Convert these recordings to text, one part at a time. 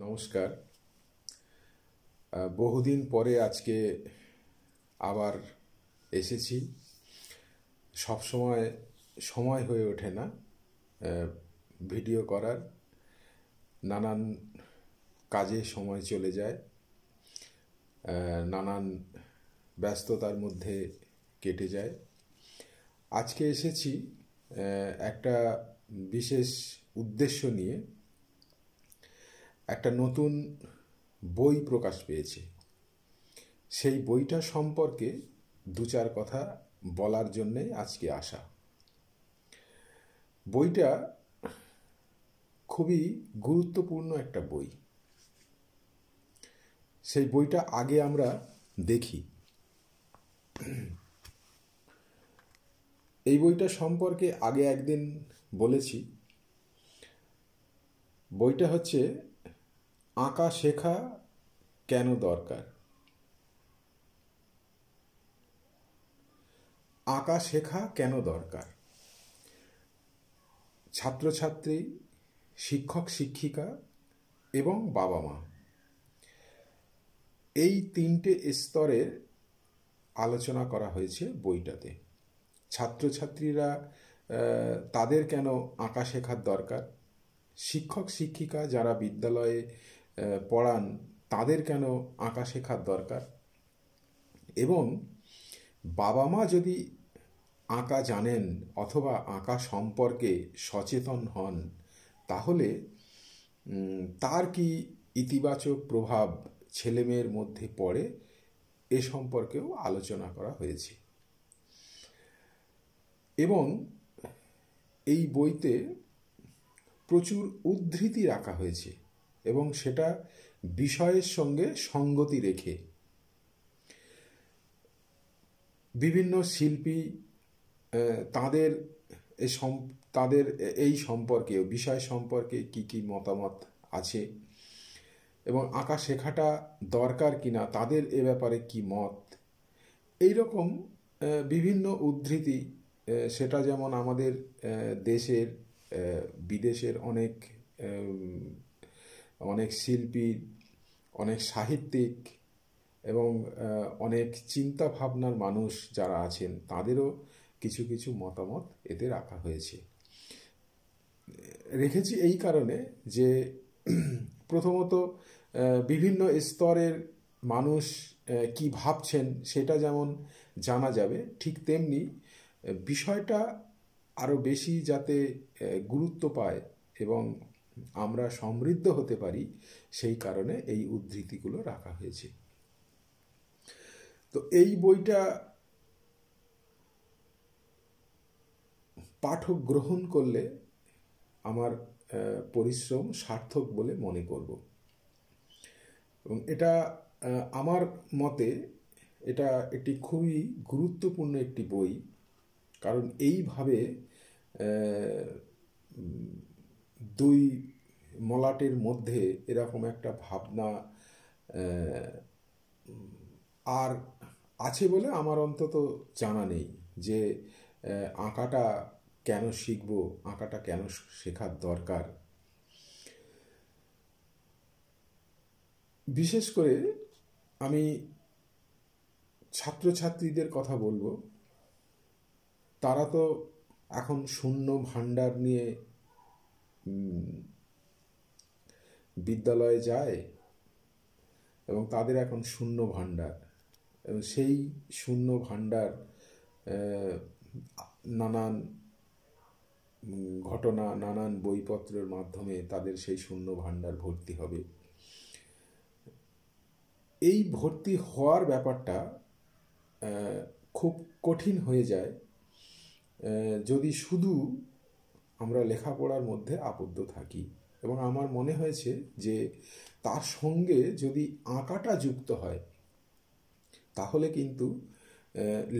নমস্কার। বহুদিন পরে আজকে আবার এসেছি। সব সময় সময় হয়ে ওঠে না ভিডিও করার, নানান কাজে সময় চলে যায়, নানান ব্যস্ততার মধ্যে কেটে যায়। আজকে এসেছি একটা বিশেষ উদ্দেশ্য নিয়ে। একটা নতুন বই প্রকাশ পেয়েছে, সেই বইটা সম্পর্কে দু চার কথা বলার জন্যে আজকে আসা। বইটা খুবই গুরুত্বপূর্ণ একটা বই। সেই বইটা আগে আমরা দেখি। এই বইটা সম্পর্কে আগে একদিন বলেছি। বইটা হচ্ছে আঁকা শেখা কেন দরকার। আঁকা শেখা কেন দরকার। ছাত্রছাত্রী, শিক্ষক শিক্ষিকা এবং বাবা মা, এই তিনটে স্তরের আলোচনা করা হয়েছে বইটাতে। ছাত্রছাত্রীরা তাদের কেন আঁকা শেখার দরকার, শিক্ষক শিক্ষিকা যারা বিদ্যালয়ে পড়ান তাদের কেন আঁকা শেখার দরকার, এবং বাবা মা যদি আঁকা জানেন অথবা আঁকা সম্পর্কে সচেতন হন তাহলে তার কি ইতিবাচক প্রভাব ছেলেমেয়ের মধ্যে পড়ে, এ সম্পর্কেও আলোচনা করা হয়েছে। এবং এই বইতে প্রচুর উদ্ধৃতি রাখা হয়েছে এবং সেটা বিষয়ের সঙ্গে সঙ্গতি রেখে। বিভিন্ন শিল্পী তাদের এই সম্পর্কে, বিষয় সম্পর্কে কি কি মতামত আছে এবং আঁকা শেখাটা দরকার কিনা তাদের এ ব্যাপারে কি মত, এইরকম বিভিন্ন উদ্ধৃতি। সেটা যেমন আমাদের দেশের, বিদেশের অনেক শিল্পী, অনেক সাহিত্যিক এবং অনেক চিন্তা ভাবনার মানুষ যারা আছেন তাদেরও কিছু কিছু মতামত এতে রাখা হয়েছে। রেখেছি এই কারণে যে প্রথমত বিভিন্ন স্তরের মানুষ কি ভাবছেন সেটা যেমন জানা যাবে, ঠিক তেমনি বিষয়টা আরও বেশি যাতে গুরুত্ব পায় এবং আমরা সমৃদ্ধ হতে পারি, সেই কারণে এই উদ্ধৃতিগুলো রাখা হয়েছে। তো এই বইটা পাঠক গ্রহণ করলে আমার পরিশ্রম সার্থক বলে মনে করব। এবং এটা আমার মতে এটি খুবই গুরুত্বপূর্ণ একটি বই, কারণ এইভাবে দুই মলাটের মধ্যে এরকম একটা ভাবনা আর আছে বলে আমার অন্তত জানা নেই, যে আঁকাটা কেন শিখব, আঁকাটা কেন শেখার দরকার। বিশেষ করে আমি ছাত্রছাত্রীদের কথা বলবো। তারা তো এখন শূন্য ভাণ্ডার নিয়ে বিদ্যালয়ে যায় এবং তাদের এখন শূন্য ভাণ্ডার, এবং সেই শূন্য ভাণ্ডার নানান ঘটনা, নানান বইপত্রের মাধ্যমে তাদের সেই শূন্য ভাণ্ডার ভর্তি হবে। এই ভর্তি হওয়ার ব্যাপারটা খুব কঠিন হয়ে যায় যদি শুধু আমরা লেখাপড়ার মধ্যে আবদ্ধ থাকি। এবং আমার মনে হয়েছে যে তার সঙ্গে যদি আঁকাটা যুক্ত হয় তাহলে কিন্তু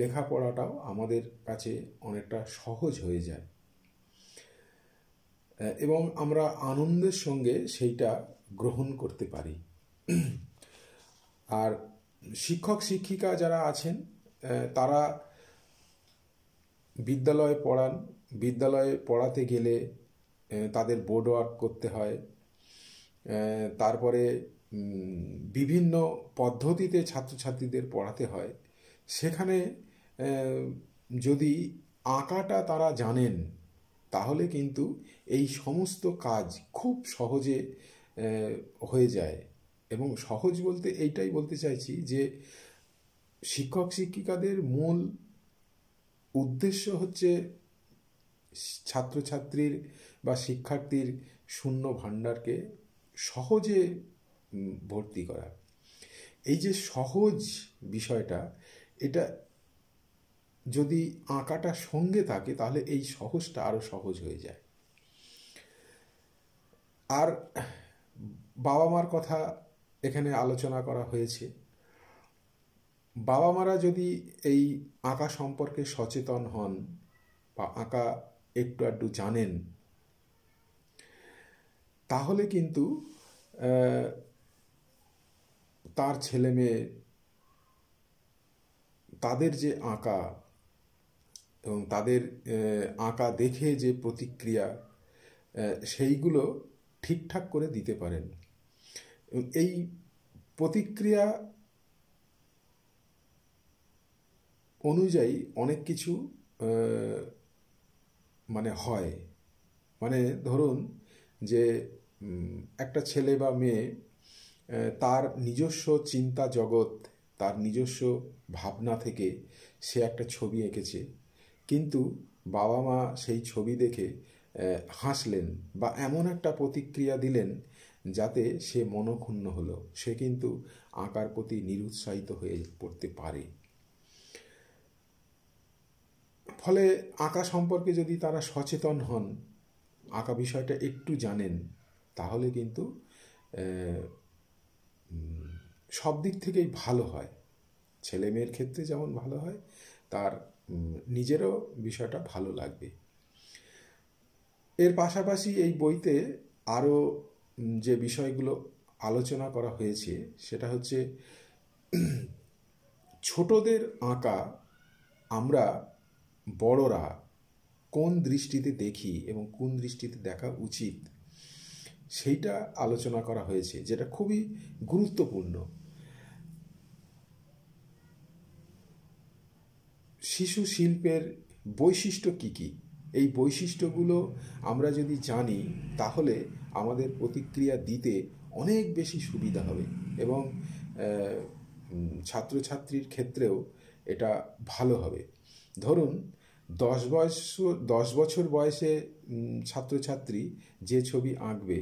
লেখাপড়াটাও আমাদের কাছে অনেকটা সহজ হয়ে যায় এবং আমরা আনন্দের সঙ্গে সেইটা গ্রহণ করতে পারি। আর শিক্ষক শিক্ষিকা যারা আছেন তারা বিদ্যালয়ে পড়ান, বিদ্যালয়ে পড়াতে গেলে তাদের বোর্ড ওয়ার্ক করতে হয় তারপরে বিভিন্ন পদ্ধতিতে ছাত্রছাত্রীদের পড়াতে হয়, সেখানে যদি আঁকাটা তারা জানেন তাহলে কিন্তু এই সমস্ত কাজ খুব সহজে হয়ে যায়। এবং সহজ বলতে এইটাই বলতে চাইছি যে শিক্ষক শিক্ষিকাদের মূল উদ্দেশ্য হচ্ছে ছাত্রছাত্রীর বা শিক্ষার্থীর শূন্য ভাণ্ডারকে সহজে ভর্তি করা। এই যে সহজ বিষয়টা, এটা যদি আঁকাটা সঙ্গে থাকে তাহলে এই সহজটা আরও সহজ হয়ে যায়। আর বাবা মার কথা এখানে আলোচনা করা হয়েছে। বাবা মারা যদি এই আঁকা সম্পর্কে সচেতন হন বা আঁকা একটু আধটু জানেন, তাহলে কিন্তু তার ছেলে মেয়ে তাদের যে আঁকা এবং তাদের আঁকা দেখে যে প্রতিক্রিয়া, সেইগুলো ঠিকঠাক করে দিতে পারেন। এই প্রতিক্রিয়া অনুযায়ী অনেক কিছু মানে হয়। মানে ধরুন যে একটা ছেলে বা মেয়ে তার নিজস্ব চিন্তা জগৎ, তার নিজস্ব ভাবনা থেকে সে একটা ছবি এঁকেছে, কিন্তু বাবা মা সেই ছবি দেখে হাসলেন বা এমন একটা প্রতিক্রিয়া দিলেন যাতে সে মনক্ষুণ্ণ হলো, সে কিন্তু আঁকার প্রতি নিরুৎসাহিত হয়ে পড়তে পারে। ফলে আঁকা সম্পর্কে যদি তারা সচেতন হন, আঁকা বিষয়টা একটু জানেন, তাহলে কিন্তু সব দিক থেকেই ভালো হয়। ছেলে মেয়ের ক্ষেত্রে যেমন ভালো হয়, তার নিজেরও বিষয়টা ভালো লাগবে। এর পাশাপাশি এই বইতে আরও যে বিষয়গুলো আলোচনা করা হয়েছে সেটা হচ্ছে ছোটদের আঁকা আমরা বড়রা কোন দৃষ্টিতে দেখি এবং কোন দৃষ্টিতে দেখা উচিত, সেইটা আলোচনা করা হয়েছে, যেটা খুবই গুরুত্বপূর্ণ। শিশু শিল্পের বৈশিষ্ট্য কী কী, এই বৈশিষ্ট্যগুলো আমরা যদি জানি তাহলে আমাদের প্রতিক্রিয়া দিতে অনেক বেশি সুবিধা হবে এবং ছাত্রছাত্রীর ক্ষেত্রেও এটা ভালো হবে। ধরুন 10 বছর বয়সে ছাত্রছাত্রী যে ছবি আঁকবে,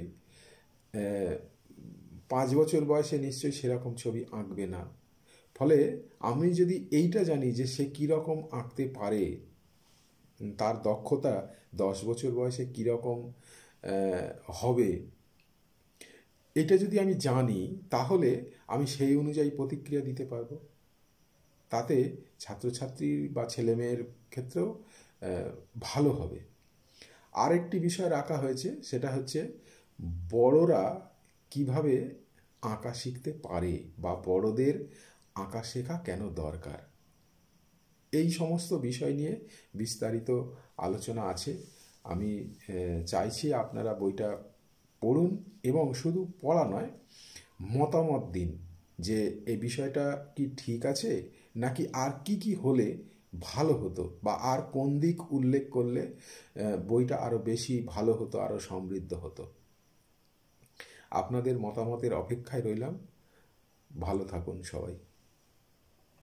5 বছর বয়সে নিশ্চয়ই সেরকম ছবি আঁকবে না। ফলে আমি যদি এইটা জানি যে সে কীরকম আঁকতে পারে, তার দক্ষতা 10 বছর বয়সে কীরকম হবে, এটা যদি আমি জানি তাহলে আমি সেই অনুযায়ী প্রতিক্রিয়া দিতে পারবো। তাতে ছাত্রছাত্রী বা ছেলেমেয়ের ক্ষেত্রেও ভালো হবে। আরেকটি বিষয় রাখা হয়েছে, সেটা হচ্ছে বড়রা কিভাবে আঁকা শিখতে পারে বা বড়দের আঁকা শেখা কেন দরকার, এই সমস্ত বিষয় নিয়ে বিস্তারিত আলোচনা আছে। আমি চাইছি আপনারা বইটা পড়ুন এবং শুধু পড়া নয়, মতামত দিন যে এই বিষয়টা কি ঠিক আছে নাকি আর কি কি হলে ভালো হতো বা আর কোন দিক উল্লেখ করলে বইটা আরও বেশি ভালো হতো, আরও সমৃদ্ধ হতো। আপনাদের মতামতের অপেক্ষায় রইলাম। ভালো থাকুন সবাই।